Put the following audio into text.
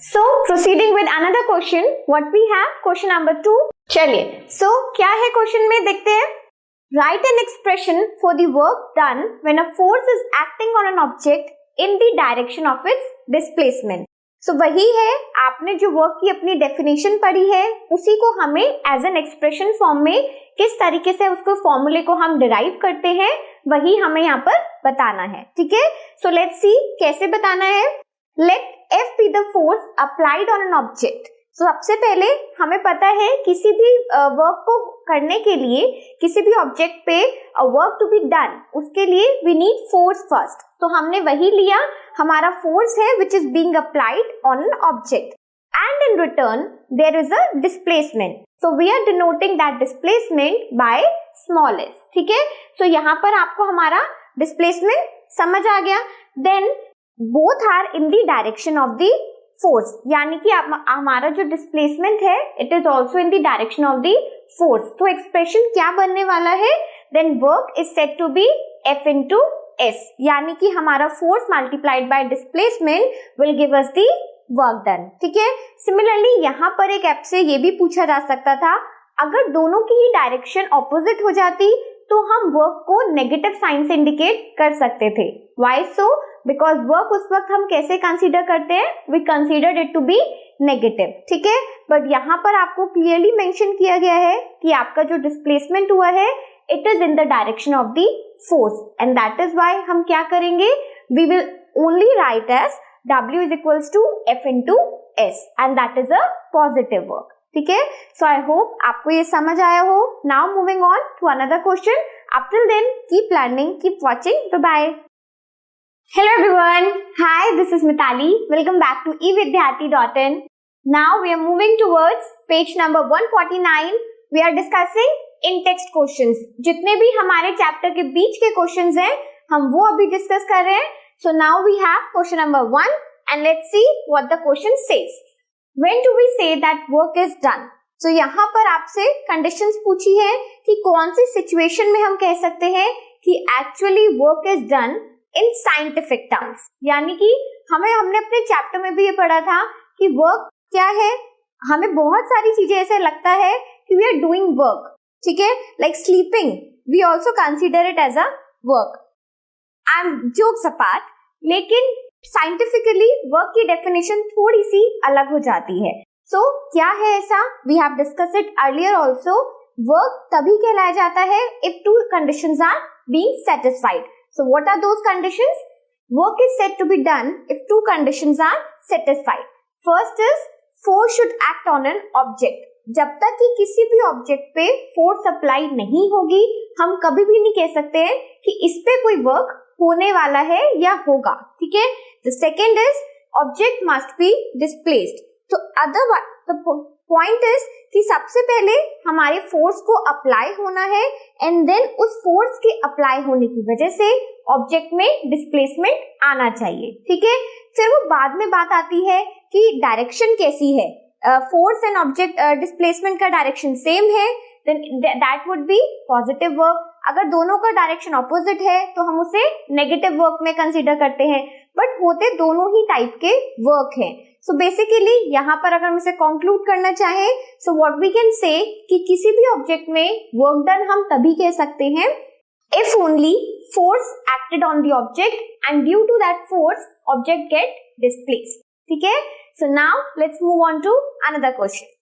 So proceeding with another question, what we have question number 2. चलिए, so क्या है question में देखते हैं. Write an expression for the work done when a force is acting on an object in the direction of its displacement. So वही है, आपने जो वर्क की अपनी डेफिनेशन पढ़ी है उसी को हमें एज एन एक्सप्रेशन फॉर्म में किस तरीके से उसको फॉर्मूले को हम डिराइव करते हैं वही हमें यहाँ पर बताना है. ठीक है, सो लेट्स सी कैसे बताना है. Let F be the force applied on an object. So सबसे पहले हमें पता है किसी भी वर्क को करने के लिए किसी भी ऑब्जेक्ट पे वर्क टू बी डन उसके लिए वी नीड फोर्स फर्स्ट. तो हमने वही लिया, हमारा फोर्स है which is being applied on an object and in return there is a displacement. So we are denoting that displacement by small S. ठीक है, सो यहाँ पर आपको हमारा डिस्प्लेसमेंट समझ आ गया. Then both are in the direction of the force, यानी कि हमारा जो डिस्प्लेसमेंट है it is also in the direction of the force. तो एक्सप्रेशन क्या बनने वाला है, then work is said to be F into S, यानी कि हमारा force multiplied by displacement will give us the work done. ठीक है, सिमिलरली यहाँ पर एक ऐप से ये भी पूछा जा सकता था, अगर दोनों की ही डायरेक्शन ऑपोजिट हो जाती तो हम वर्क को नेगेटिव साइन से इंडिकेट कर सकते थे. व्हाई सो, बिकॉज वर्क उस वक्त हम कैसे कंसीडर करते हैं, we considered it to be negative. ठीक है, बट यहाँ पर आपको क्लियरली मेंशन किया गया है कि आपका जो डिस्प्लेसमेंट हुआ है it is in the direction of the force and that is why हम क्या करेंगे, we will only write as W is equals to F into S and that is a positive work. ठीक है, सो I hope आपको ये समझ आया हो. Now moving on to another question. Up till then keep learning, keep watching, bye bye. Hello everyone, hi, this is Mitali. Welcome back to evidyarthi.in. Now we are moving towards page number 149. We are discussing in-text questions. जितने भी हमारे chapter के बीच के questions हैं हम वो अभी discuss कर रहे हैं. So now we have question number 1 and let's see what the question says. When do we say that work is done? So यहाँ पर आपसे कंडीशंस पूछी है कि कौन सी सिचुएशन में हम कह सकते हैं कि actually work is done in scientific terms. यानी कि हमने अपने चैप्टर में भी ये पढ़ा था कि वर्क क्या है. हमें बहुत सारी चीजें ऐसे लगता है कि वी आर डूइंग वर्क. ठीक है, like sleeping we also consider it as a work. I am jokes apart, लेकिन साइंटिफिकली वर्क की डेफिनेशन थोड़ी सी अलग हो जाती है. सो क्या है ऐसा, we have discuss it earlier also. Work तभी कहलाया जाता है if two conditions are being satisfied. So what are those conditions? Work is said to be done if two conditions are satisfied. First is force should act on an object. जब तक कि किसी भी object पे force apply नहीं होगी हम कभी भी नहीं कह सकते हैं कि इस पे कोई वर्क होने वाला है या होगा. ठीक है, the second is object must be displaced. तो द पॉइंट इज कि सबसे पहले हमारे फोर्स को अप्लाई होना है एंड देन उस फोर्स के अप्लाई होने की वजह से ऑब्जेक्ट में डिस्प्लेसमेंट आना चाहिए. ठीक है, फिर वो बाद में बात आती है कि डायरेक्शन कैसी है. फोर्स एंड ऑब्जेक्ट डिस्प्लेसमेंट का डायरेक्शन सेम है then that would be positive work. अगर दोनों का डायरेक्शन ऑपोजिट है तो हम उसे नेगेटिव वर्क में कंसीडर करते हैं, बट होते दोनों ही टाइप के वर्क हैं. सो बेसिकली यहाँ पर अगर हम इसे कंक्लूड करना चाहें, so what we can say कि किसी भी ऑब्जेक्ट में वर्क डन हम तभी कह सकते हैं if only force acted on the object and due to that force object get displaced. ठीक है, so now let's move on to another question.